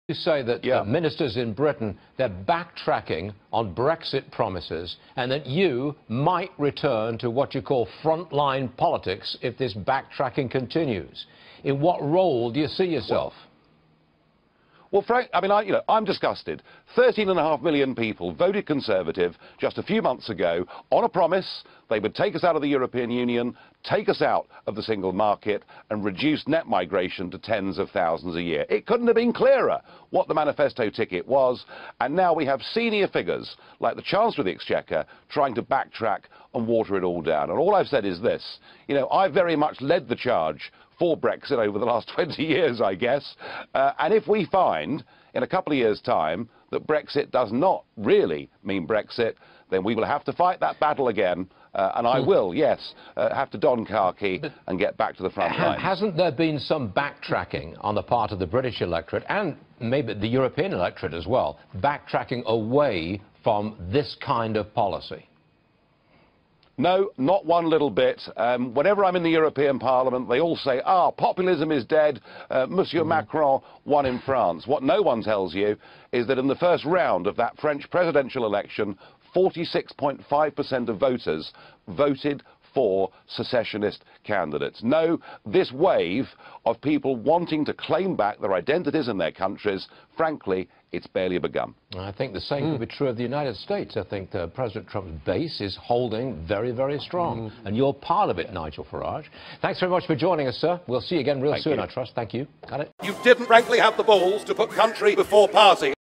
You say that ministers in Britain, they're backtracking on Brexit promises and that you might return to what you call frontline politics if this backtracking continues. In what role do you see yourself? Well, Frank, I mean, I'm disgusted. 13.5 million people voted Conservative just a few months ago on a promise they would take us out of the European Union, take us out of the single market and reduce net migration to tens of thousands a year. It couldn't have been clearer what the manifesto ticket was, and now we have senior figures like the Chancellor of the Exchequer trying to backtrack and water it all down. And all I've said is this, I very much led the charge for Brexit over the last 20 years, I guess. And if we find in a couple of years' time that Brexit does not really mean Brexit, then we will have to fight that battle again. And I will, yes, have to don khaki and get back to the front line. Hasn't there been some backtracking on the part of the British electorate and maybe the European electorate as well, backtracking away from this kind of policy? No, not one little bit. Whenever I'm in the European Parliament, they all say, populism is dead, Monsieur Macron won in France. What no one tells you is that in the first round of that French presidential election, 46.5% of voters voted for secessionist candidates. No, this wave of people wanting to claim back their identities and their countries, frankly, it's barely begun. I think the same could be true of the United States. I think President Trump's base is holding very, very strong. And you're part of it, Nigel Farage. Thanks very much for joining us, sir. We'll see you again real soon, I trust. Thank you. Got it? You didn't, frankly, have the balls to put country before party.